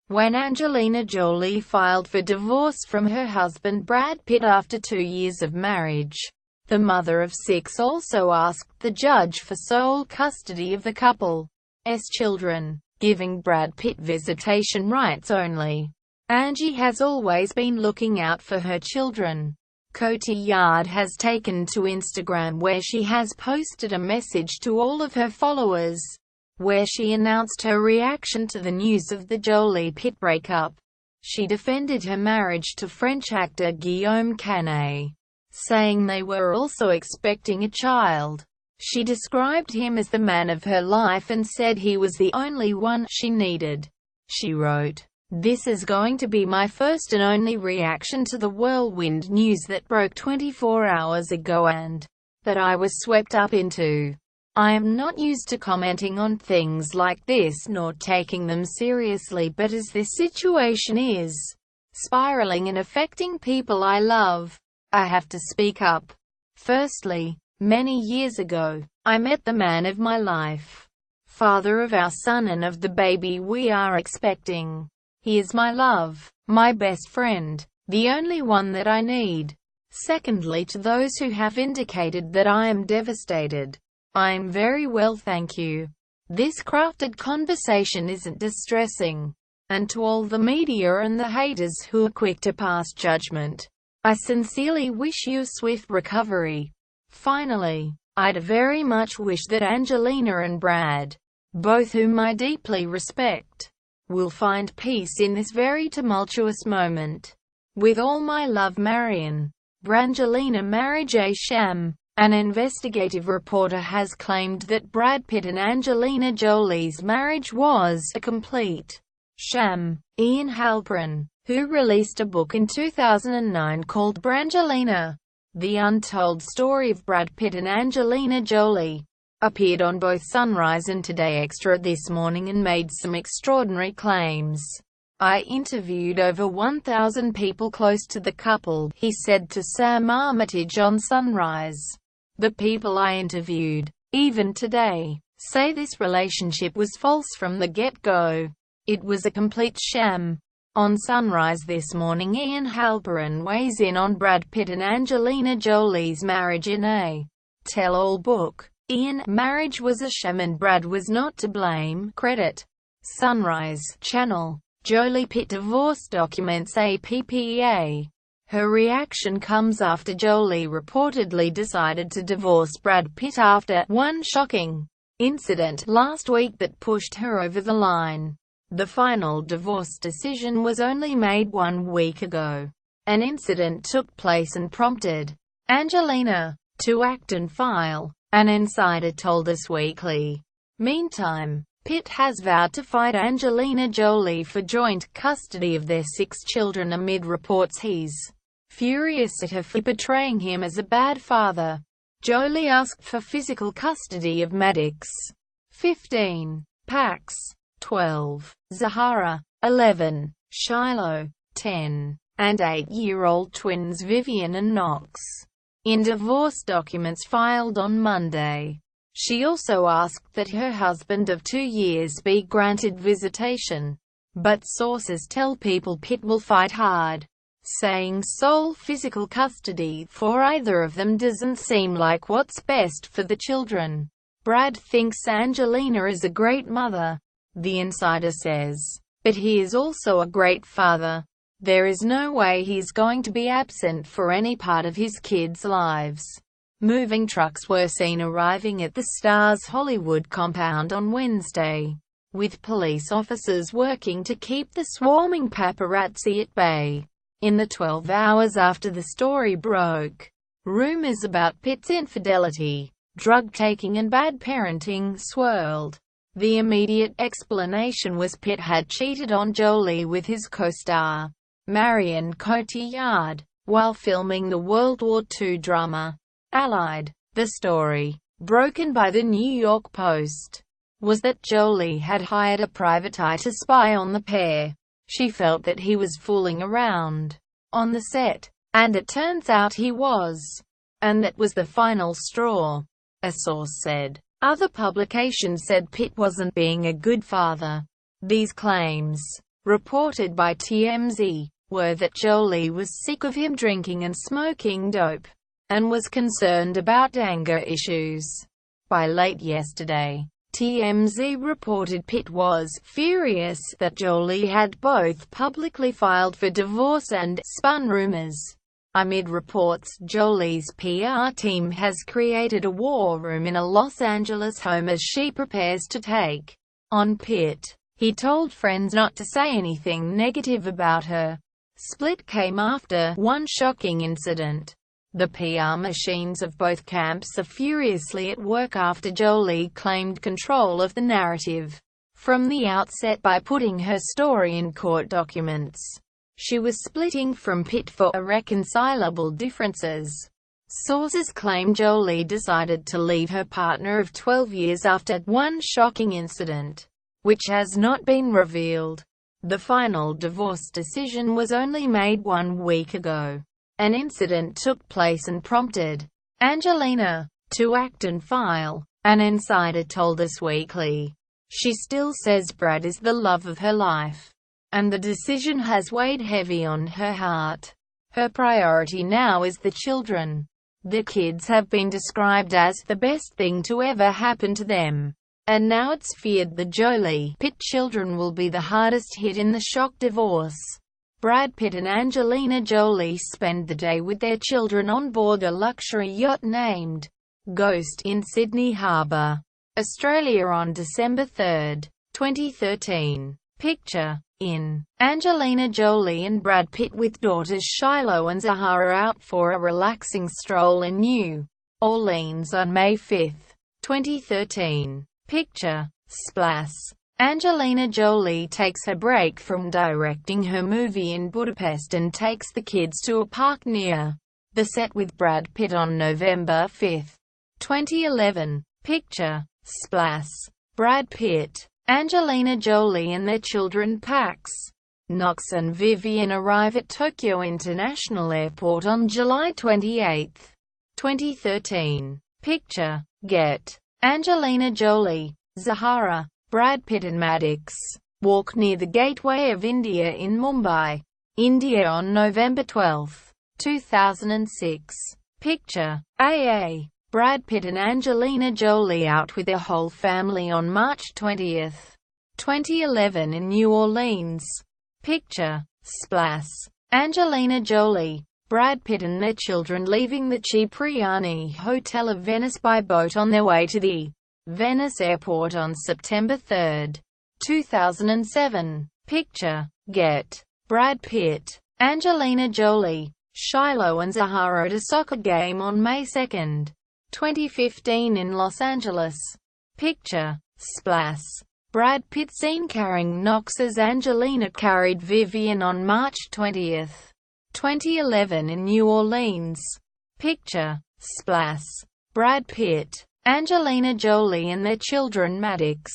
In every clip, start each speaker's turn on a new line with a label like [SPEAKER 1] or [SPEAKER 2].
[SPEAKER 1] when Angelina Jolie filed for divorce from her husband Brad Pitt after 2 years of marriage. The mother of 6 also asked the judge for sole custody of the couple's children, giving Brad Pitt visitation rights only. Angie has always been looking out for her children. Cotillard has taken to Instagram where she has posted a message to all of her followers, where she announced her reaction to the news of the Jolie-Pitt breakup. She defended her marriage to French actor Guillaume Canet, saying they were also expecting a child. She described him as the man of her life and said he was the only one she needed. She wrote, "This is going to be my first and only reaction to the whirlwind news that broke 24 hours ago and that I was swept up into. I am not used to commenting on things like this nor taking them seriously, but as this situation is spiraling and affecting people I love, I have to speak up. Firstly, many years ago, I met the man of my life, father of our son and of the baby we are expecting. He is my love, my best friend, the only one that I need. Secondly, to those who have indicated that I am devastated, I am very well, thank you. This crafted conversation isn't distressing. And to all the media and the haters who are quick to pass judgment, I sincerely wish you a swift recovery. Finally, I'd very much wish that Angelina and Brad, both whom I deeply respect, will find peace in this very tumultuous moment. With all my love, Marion." Brangelina marriage a sham. An investigative reporter has claimed that Brad Pitt and Angelina Jolie's marriage was a complete sham. Ian Halperin, who released a book in 2009 called Brangelina, The Untold Story of Brad Pitt and Angelina Jolie, appeared on both Sunrise and Today Extra this morning and made some extraordinary claims. "I interviewed over 1,000 people close to the couple," he said to Sam Armitage on Sunrise. "The people I interviewed, even today, say this relationship was false from the get-go. It was a complete sham." On Sunrise this morning, Ian Halperin weighs in on Brad Pitt and Angelina Jolie's marriage in a tell-all book. Ian, marriage was a sham and Brad was not to blame. Credit Sunrise Channel. Jolie-Pitt divorce documents APPA. Her reaction comes after Jolie reportedly decided to divorce Brad Pitt after one shocking incident last week that pushed her over the line. The final divorce decision was only made 1 week ago. An incident took place and prompted Angelina to act and file, an insider told Us Weekly. Meantime, Pitt has vowed to fight Angelina Jolie for joint custody of their 6 children amid reports he's furious at her for portraying him as a bad father. Jolie asked for physical custody of Maddox, 15, Pax, 12, Zahara, 11, Shiloh, 10, and 8-year-old twins Vivian and Knox, in divorce documents filed on Monday. She also asked that her husband of 2 years be granted visitation, but sources tell People Pitt will fight hard, saying sole physical custody for either of them doesn't seem like what's best for the children. Brad thinks Angelina is a great mother, the insider says, but he is also a great father. There is no way he's going to be absent for any part of his kids' lives. Moving trucks were seen arriving at the star's Hollywood compound on Wednesday, with police officers working to keep the swarming paparazzi at bay. In the 12 hours after the story broke, rumors about Pitt's infidelity, drug-taking and bad parenting swirled. The immediate explanation was Pitt had cheated on Jolie with his co-star, Marion Cotillard, while filming the World War II drama Allied. The story, broken by the New York Post, was that Jolie had hired a private eye to spy on the pair. She felt that he was fooling around on the set, and it turns out he was. And that was the final straw, a source said. Other publications said Pitt wasn't being a good father. These claims reported by TMZ, were that Jolie was sick of him drinking and smoking dope, and was concerned about anger issues. By late yesterday, TMZ reported Pitt was furious that Jolie had both publicly filed for divorce and spun rumors. Amid reports Jolie's PR team has created a war room in a Los Angeles home as she prepares to take on Pitt. He told friends not to say anything negative about her. Split came after one shocking incident. The PR machines of both camps are furiously at work after Jolie claimed control of the narrative from the outset by putting her story in court documents. She was splitting from Pitt for irreconcilable differences. Sources claim Jolie decided to leave her partner of 12 years after one shocking incident, which has not been revealed. The final divorce decision was only made 1 week ago. An incident took place and prompted Brangelina to act and file, an insider told Us Weekly. She still says Brad is the love of her life, and the decision has weighed heavy on her heart. Her priority now is the children. The kids have been described as the best thing to ever happen to them, and now it's feared the Jolie-Pitt children will be the hardest hit in the shock divorce. Brad Pitt and Angelina Jolie spend the day with their children on board a luxury yacht named Ghost in Sydney Harbour, Australia on December 3, 2013. Picture in Angelina Jolie and Brad Pitt with daughters Shiloh and Zahara out for a relaxing stroll in New Orleans on May 5, 2013. Picture splash. Angelina Jolie takes a break from directing her movie in Budapest and takes the kids to a park near the set with Brad Pitt on November 5, 2011. Picture splash. Brad Pitt, Angelina Jolie and their children Pax, Knox and Vivian arrive at Tokyo International Airport on July 28, 2013. Picture get. Angelina Jolie, Zahara, Brad Pitt and Maddox walk near the Gateway of India in Mumbai, India on November 12, 2006. Picture AA. Brad Pitt and Angelina Jolie out with their whole family on March 20, 2011 in New Orleans. Picture splash. Angelina Jolie, Brad Pitt and their children leaving the Cipriani Hotel of Venice by boat on their way to the Venice Airport on September 3, 2007. Picture get. Brad Pitt, Angelina Jolie, Shiloh and Zahara at a soccer game on May 2, 2015 in Los Angeles. Picture splash. Brad Pitt seen carrying Knox as Angelina carried Vivian on March 20, 2011 in New Orleans. Picture splash. Brad Pitt, Angelina Jolie and their children Maddox,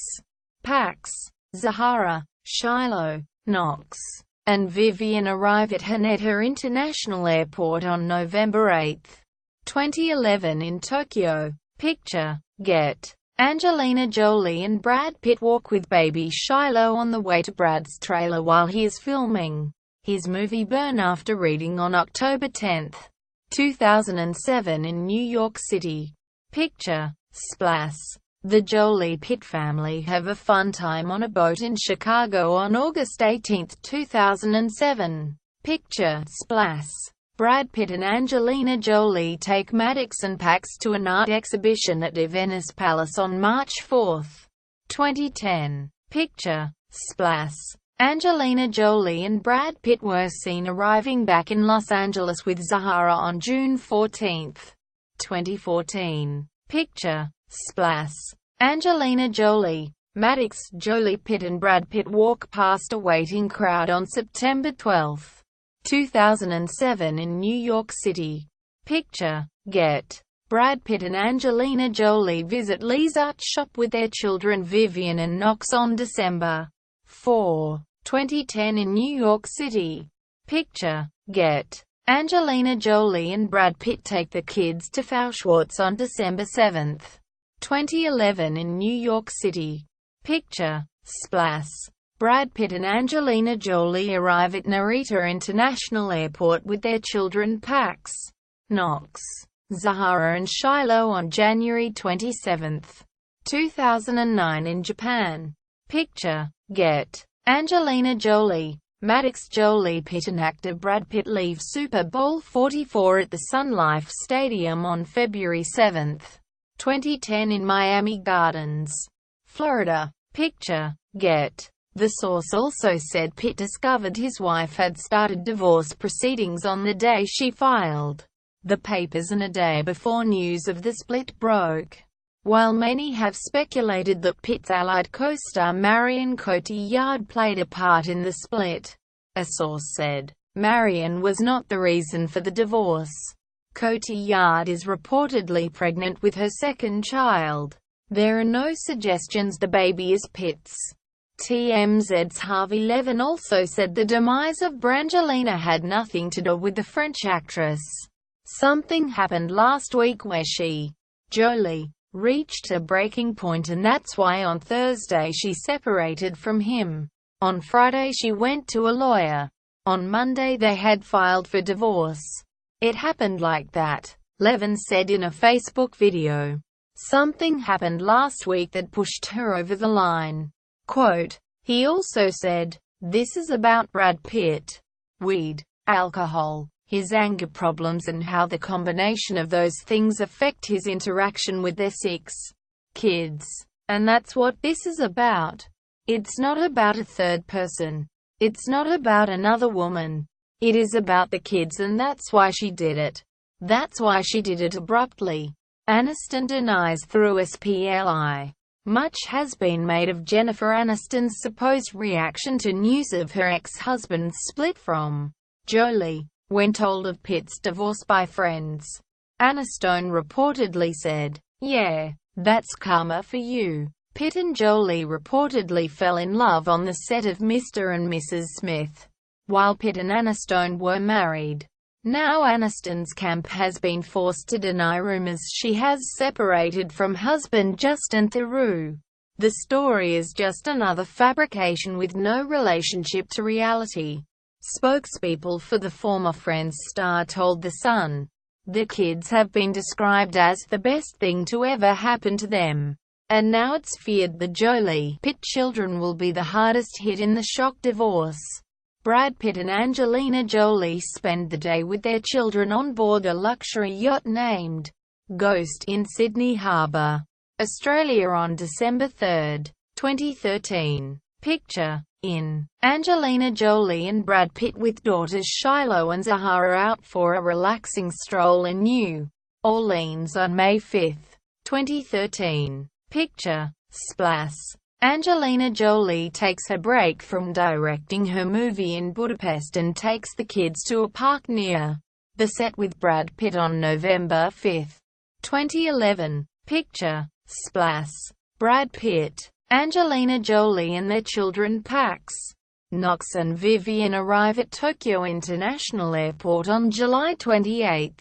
[SPEAKER 1] Pax, Zahara, Shiloh, Knox, and Vivian arrive at Haneda International Airport on November 8, 2011 in Tokyo. Picture get. Angelina Jolie and Brad Pitt walk with baby Shiloh on the way to Brad's trailer while he is filming his movie Burn after reading on October 10, 2007 in New York City. Picture splash. The Jolie-Pitt family have a fun time on a boat in Chicago on August 18, 2007. Picture splash. Brad Pitt and Angelina Jolie take Maddox and Pax to an art exhibition at the Venice Palace on March 4, 2010. Picture splash. Angelina Jolie and Brad Pitt were seen arriving back in Los Angeles with Zahara on June 14, 2014. Picture splash. Angelina Jolie, Maddox, Jolie Pitt and Brad Pitt walk past a waiting crowd on September 12, 2007 in New York City. Picture get. Brad Pitt and Angelina Jolie visit Lee's art shop with their children Vivian and Knox on December 4, 2010 in New York City. Picture get. Angelina Jolie and Brad Pitt take the kids to Schwartz on December 7, 2011 in New York City. Picture splash. Brad Pitt and Angelina Jolie arrive at Narita International Airport with their children Pax, Knox, Zahara and Shiloh on January 27, 2009 in Japan. Picture. Get. Angelina Jolie, Maddox Jolie Pitt and actor Brad Pitt leave Super Bowl 44 at the Sun Life Stadium on February 7, 2010 in Miami Gardens, Florida. Picture. Get. The source also said Pitt discovered his wife had started divorce proceedings on the day she filed the papers and a day before news of the split broke. While many have speculated that Pitt's allied co-star Marion Cotillard played a part in the split, a source said, Marion was not the reason for the divorce. Cotillard is reportedly pregnant with her second child. There are no suggestions the baby is Pitt's. TMZ's Harvey Levin also said the demise of Brangelina had nothing to do with the French actress. Something happened last week where she, Jolie, reached a breaking point and that's why on Thursday she separated from him. On Friday she went to a lawyer. On Monday they had filed for divorce. It happened like that, Levin said in a Facebook video. Something happened last week that pushed her over the line. Quote, he also said, this is about Brad Pitt. Weed, alcohol, his anger problems and how the combination of those things affect his interaction with their 6 kids. And that's what this is about. It's not about a third person. It's not about another woman. It is about the kids and that's why she did it. That's why she did it abruptly. Aniston denies through SPLI. Much has been made of Jennifer Aniston's supposed reaction to news of her ex-husband's split from Jolie. When told of Pitt's divorce by friends, Aniston reportedly said, yeah, that's karma for you. Pitt and Jolie reportedly fell in love on the set of Mr. and Mrs. Smith, while Pitt and Aniston were married. Now Aniston's camp has been forced to deny rumors she has separated from husband Justin Theroux. The story is just another fabrication with no relationship to reality. Spokespeople for the former Friends star told The Sun, the kids have been described as the best thing to ever happen to them. And now it's feared the Jolie-Pitt children will be the hardest hit in the shock divorce. Brad Pitt and Angelina Jolie spend the day with their children on board a luxury yacht named Ghost in Sydney Harbour, Australia on December 3, 2013. Picture. In. Angelina Jolie and Brad Pitt with daughters Shiloh and Zahara out for a relaxing stroll in New Orleans on May 5, 2013. Picture. Splash. Angelina Jolie takes a break from directing her movie in Budapest and takes the kids to a park near the set with Brad Pitt on November 5, 2011. Picture. Splash. Brad Pitt, Angelina Jolie and their children Pax, Knox and Vivian arrive at Tokyo International Airport on July 28,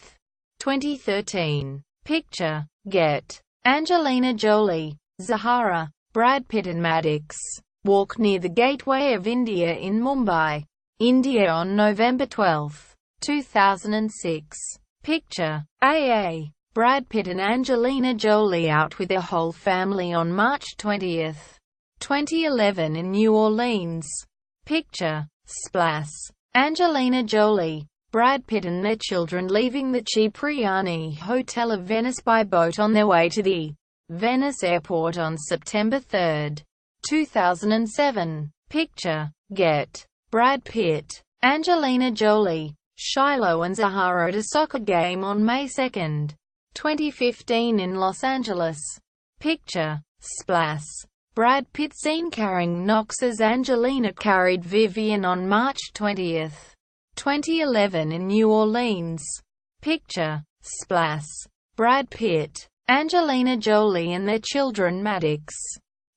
[SPEAKER 1] 2013. Picture. Get. Angelina Jolie, Zahara, Brad Pitt and Maddox walk near the Gateway of India in Mumbai, India on November 12, 2006. Picture. AA. Brad Pitt and Angelina Jolie out with their whole family on March 20, 2011 in New Orleans. Picture. Splash. Angelina Jolie, Brad Pitt and their children leaving the Cipriani Hotel of Venice by boat on their way to the Venice Airport on September 3, 2007. Picture. Get. Brad Pitt, Angelina Jolie, Shiloh and Zahara at a soccer game on May 2, 2015 in Los Angeles. Picture. Splash. Brad Pitt seen carrying Knox as Angelina carried Vivian on March 20, 2011 in New Orleans. Picture. Splash. Brad Pitt, Angelina Jolie and their children Maddox,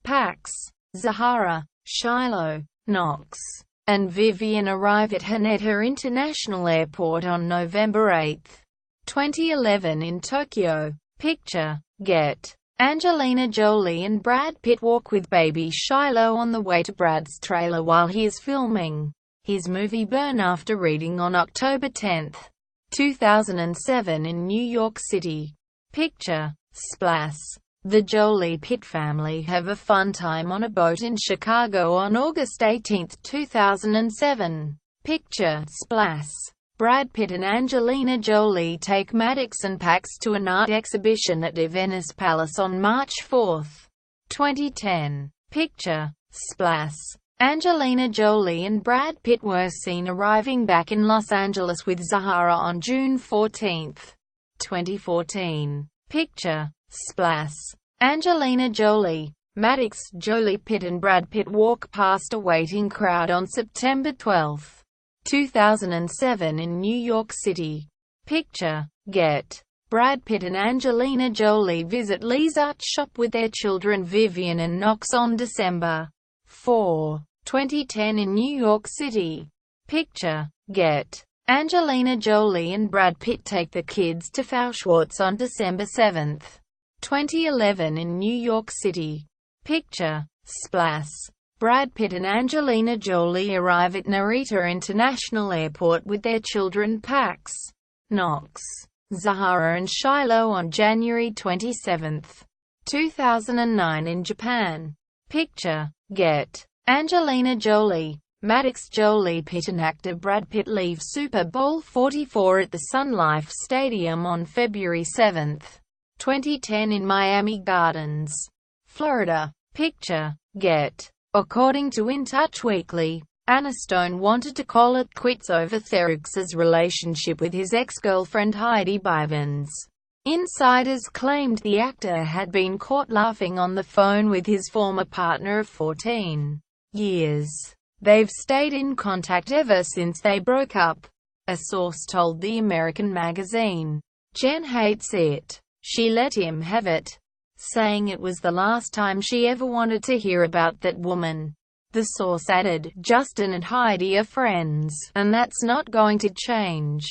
[SPEAKER 1] Pax, Zahara, Shiloh, Knox, and Vivian arrive at Haneda International Airport on November 8, 2011 in Tokyo. Picture. Get. Angelina Jolie and Brad Pitt walk with baby Shiloh on the way to Brad's trailer while he is filming his movie Burn after reading on October 10, 2007 in New York City. Picture. Splash. The Jolie-Pitt family have a fun time on a boat in Chicago on August 18, 2007. Picture. Splash. Brad Pitt and Angelina Jolie take Maddox and Pax to an art exhibition at Venice Palace on March 4, 2010. Picture. Splash. Angelina Jolie and Brad Pitt were seen arriving back in Los Angeles with Zahara on June 14, 2014. Picture. Splash. Angelina Jolie, Maddox, Jolie-Pitt and Brad Pitt walk past a waiting crowd on September 12, 2007 in New York City. Picture. Get. Brad Pitt and Angelina Jolie visit Lee's art shop with their children Vivian and Knox on December 4, 2010 in New York City. Picture. Get. Angelina Jolie and Brad Pitt take the kids to Fauschwartz on December 7, 2011 in New York City. Picture. Splash. Brad Pitt and Angelina Jolie arrive at Narita International Airport with their children Pax, Knox, Zahara and Shiloh on January 27, 2009 in Japan. Picture. Get. Angelina Jolie, Maddox, Jolie-Pitt and actor Brad Pitt leave Super Bowl 44 at the Sun Life Stadium on February 7, 2010 in Miami Gardens, Florida. Picture. Get. According to In Touch Weekly, Aniston wanted to call it quits over Theroux' relationship with his ex-girlfriend Heidi Bivens. Insiders claimed the actor had been caught laughing on the phone with his former partner of 14 years. They've stayed in contact ever since they broke up, a source told the American magazine. Jen hates it. She let him have it, saying it was the last time she ever wanted to hear about that woman. The source added, Justin and Heidi are friends, and that's not going to change.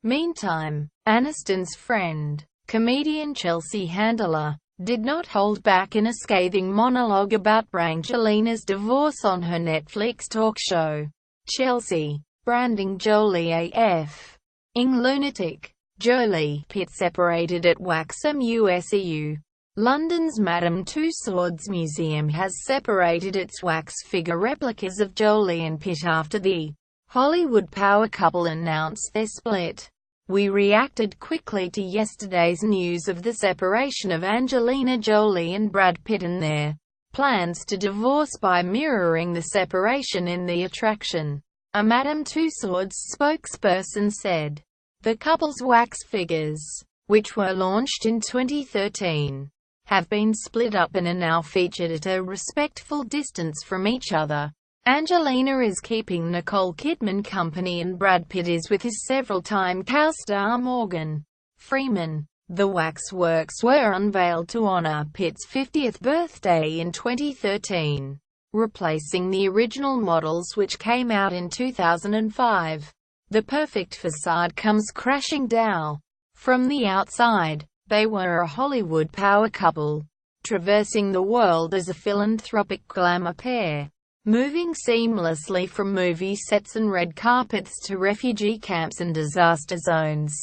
[SPEAKER 1] Meantime, Aniston's friend, comedian Chelsea Handler, did not hold back in a scathing monologue about Brangelina's divorce on her Netflix talk show. Chelsea, branding Jolie AF ing lunatic. Jolie-Pitt separated at Waxham USEU. London's Madame Tussauds Museum has separated its wax figure replicas of Jolie and Pitt after the Hollywood power couple announced their split. We reacted quickly to yesterday's news of the separation of Angelina Jolie and Brad Pitt and their plans to divorce by mirroring the separation in The Attraction. A Madame Tussauds spokesperson said. The couple's wax figures, which were launched in 2013, have been split up and are now featured at a respectful distance from each other. Angelina is keeping Nicole Kidman company and Brad Pitt is with his several-time co-star Morgan Freeman. The waxworks were unveiled to honor Pitt's 50th birthday in 2013, replacing the original models which came out in 2005. The perfect facade comes crashing down. From the outside, they were a Hollywood power couple, traversing the world as a philanthropic glamour pair, moving seamlessly from movie sets and red carpets to refugee camps and disaster zones.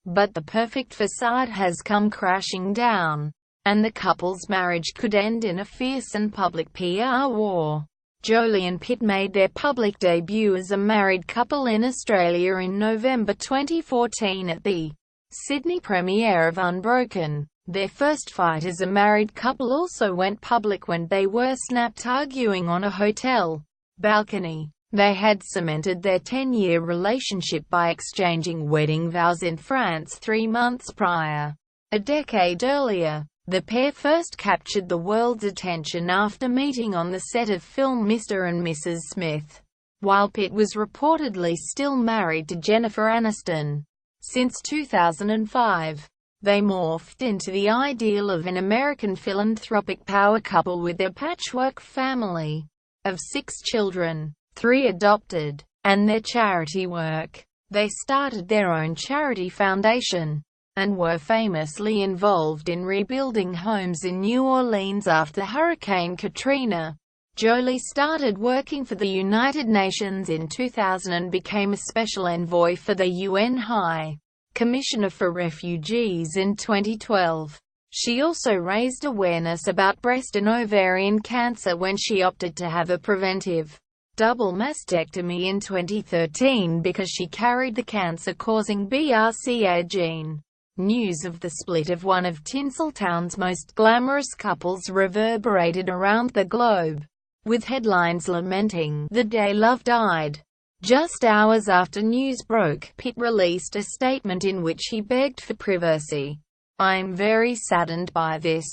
[SPEAKER 1] But the perfect facade has come crashing down, and the couple's marriage could end in a fierce and public PR war. Jolie and Pitt made their public debut as a married couple in Australia in November 2014 at the Sydney premiere of Unbroken. Their first fight as a married couple also went public when they were snapped arguing on a hotel balcony. They had cemented their 10-year relationship by exchanging wedding vows in France 3 months prior. A decade earlier, the pair first captured the world's attention after meeting on the set of film Mr. and Mrs. Smith, while Pitt was reportedly still married to Jennifer Aniston. Since 2005, they morphed into the ideal of an American philanthropic power couple with their patchwork family of 6 children, 3 adopted, and their charity work. They started their own charity foundation, and were famously involved in rebuilding homes in New Orleans after Hurricane Katrina. Jolie started working for the United Nations in 2000 and became a special envoy for the UN High Commissioner for Refugees in 2012. She also raised awareness about breast and ovarian cancer when she opted to have a preventive double mastectomy in 2013 because she carried the cancer-causing BRCA gene. News of the split of one of Tinseltown's most glamorous couples reverberated around the globe, with headlines lamenting the day love died. Just hours after news broke, Pitt released a statement in which he begged for privacy. "I'm very saddened by this.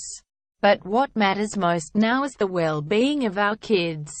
[SPEAKER 1] But what matters most now is the well-being of our kids,"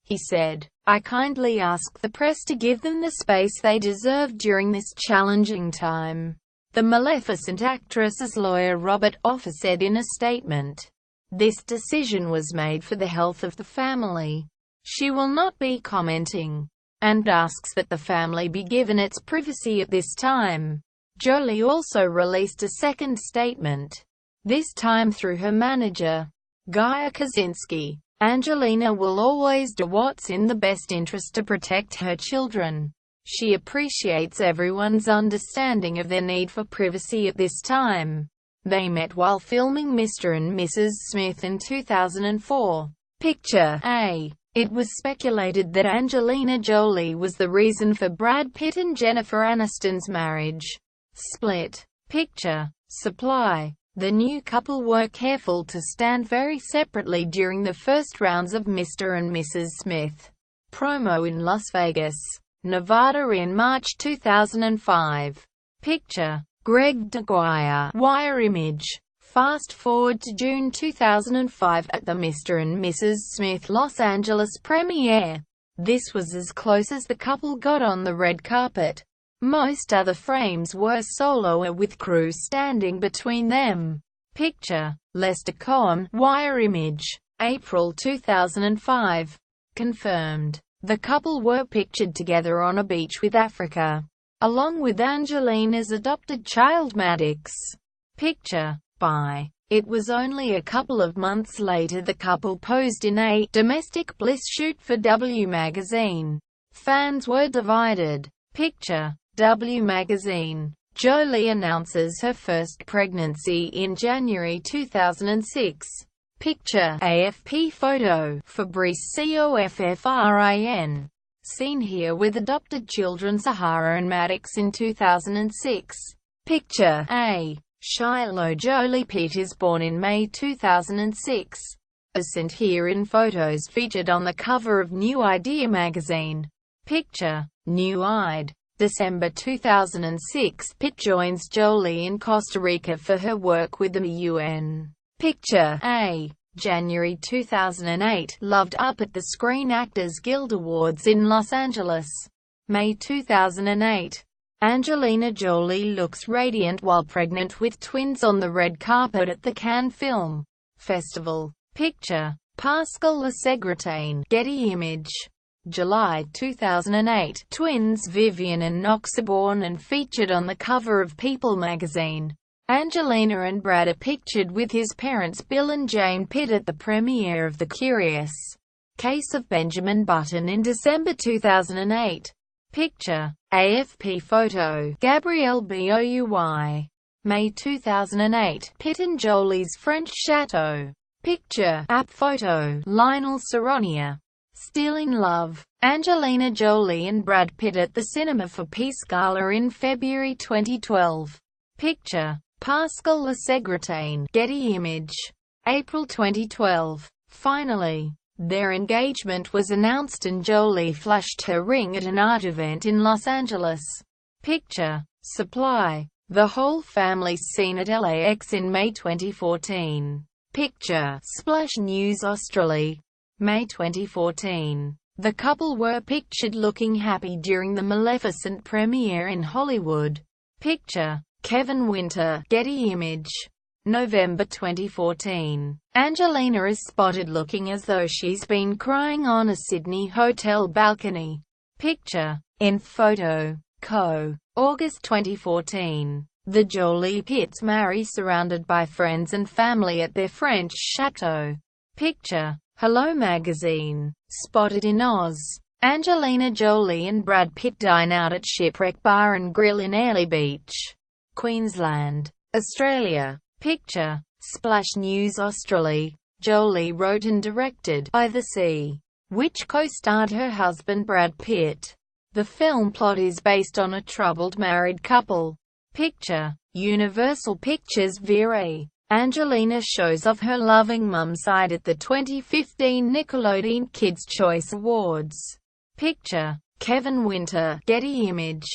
[SPEAKER 1] he said. "I kindly ask the press to give them the space they deserve during this challenging time." The Maleficent actress's lawyer Robert Offer said in a statement, "This decision was made for the health of the family. She will not be commenting, and asks that the family be given its privacy at this time." Jolie also released a second statement, this time through her manager, Gaia Kaczynski. "Angelina will always do what's in the best interest to protect her children. She appreciates everyone's understanding of their need for privacy at this time." They met while filming Mr. and Mrs. Smith in 2004. Picture A. It was speculated that Angelina Jolie was the reason for Brad Pitt and Jennifer Aniston's marriage split. Picture Supply. The new couple were careful to stand very separately during the first rounds of Mr. and Mrs. Smith promo in Las Vegas, Nevada in March 2005. Picture Greg DeGuire. Wire image. Fast forward to June 2005 at the Mr. and Mrs. Smith Los Angeles premiere. This was as close as the couple got on the red carpet. Most other frames were solo with crew standing between them. Picture Lester Cohen. Wire image. April 2005. Confirmed. The couple were pictured together on a beach with Africa, along with Angelina's adopted child Maddox. Picture by. It was only a couple of months later the couple posed in a domestic bliss shoot for W magazine. Fans were divided. Picture W magazine. Jolie announces her first pregnancy in January 2006. Picture AFP photo. Fabrice Coffrin. Seen here with adopted children Sahara and Maddox in 2006. Picture A. Shiloh. Jolie Pitt is born in May 2006. As sent here in photos featured on the cover of New Idea magazine. Picture New Id. December 2006. Pitt joins Jolie in Costa Rica for her work with the UN. Picture A. January 2008. Loved Up at the Screen Actors Guild Awards in Los Angeles. May 2008. Angelina Jolie looks radiant while pregnant with twins on the red carpet at the Cannes Film Festival. Picture Pascal Lasegretaine. Getty image. July 2008. Twins Vivian and Knox are born and featured on the cover of People magazine. Angelina and Brad are pictured with his parents Bill and Jane Pitt at the premiere of The Curious Case of Benjamin Button in December 2008. Picture AFP photo. Gabrielle Bouy. May 2008. Pitt and Jolie's French Chateau. Picture app photo. Lionel Saronia. Stealing Love. Angelina Jolie and Brad Pitt at the Cinema for Peace Gala in February 2012. Picture Pascal Lasegretaine. Getty image. April 2012. Finally, their engagement was announced and Jolie flashed her ring at an art event in Los Angeles. Picture Supply. The whole family seen at LAX in May 2014. Picture Splash News Australia. May 2014. The couple were pictured looking happy during the Maleficent premiere in Hollywood. Picture Kevin Winter. Getty image. November 2014. Angelina is spotted looking as though she's been crying on a Sydney hotel balcony. Picture in photo. Co. August 2014. The Jolie Pitts marry surrounded by friends and family at their French chateau. Picture. Hello Magazine. Spotted in Oz. Angelina Jolie and Brad Pitt dine out at Shipwreck Bar and Grill in Airlie Beach, Queensland, Australia. Picture. Splash News Australia. Jolie wrote and directed By the Sea, which co-starred her husband Brad Pitt. The film plot is based on a troubled married couple. Picture. Universal Pictures Vire. Angelina shows off her loving mum side at the 2015 Nickelodeon Kids' Choice Awards. Picture. Kevin Winter, Getty Image.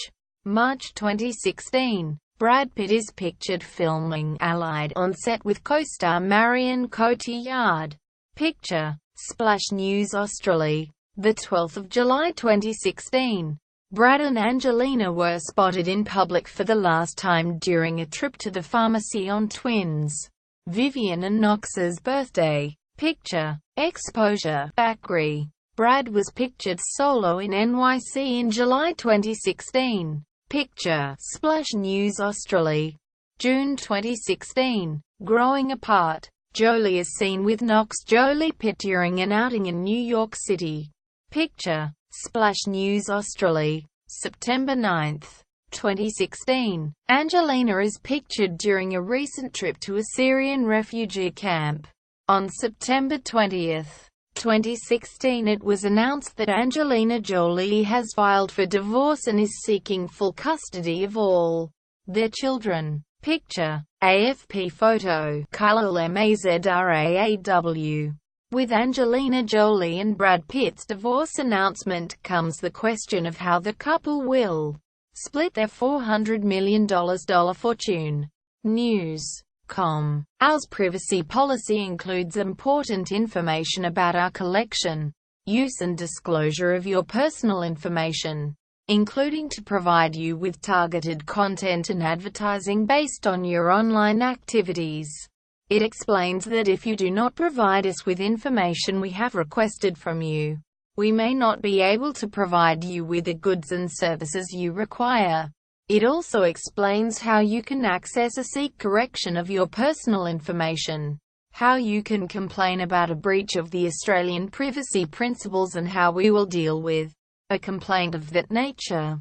[SPEAKER 1] March 2016. Brad Pitt is pictured filming Allied on set with co-star Marion Cotillard. Picture. Splash News Australia. The 12th of July 2016. Brad and Angelina were spotted in public for the last time during a trip to the pharmacy on twins Vivian and Knox's birthday. Picture. Exposure. Bakri. Brad was pictured solo in NYC in July 2016. Picture. Splash News Australia. June 2016. Growing Apart. Jolie is seen with Knox Jolie Pitt during an outing in New York City. Picture. Splash News Australia. September 9, 2016. Angelina is pictured during a recent trip to a Syrian refugee camp. On September 20, 2016, it was announced that Angelina Jolie has filed for divorce and is seeking full custody of all their children. Picture. AFP photo. Khalil Mazraoui. With Angelina Jolie and Brad Pitt's divorce announcement comes the question of how the couple will split their $400 million fortune. News.com. Our privacy policy includes important information about our collection, use and disclosure of your personal information, including to provide you with targeted content and advertising based on your online activities. It explains that if you do not provide us with information we have requested from you, we may not be able to provide you with the goods and services you require. It also explains how you can access or seek correction of your personal information, how you can complain about a breach of the Australian privacy principles and how we will deal with a complaint of that nature.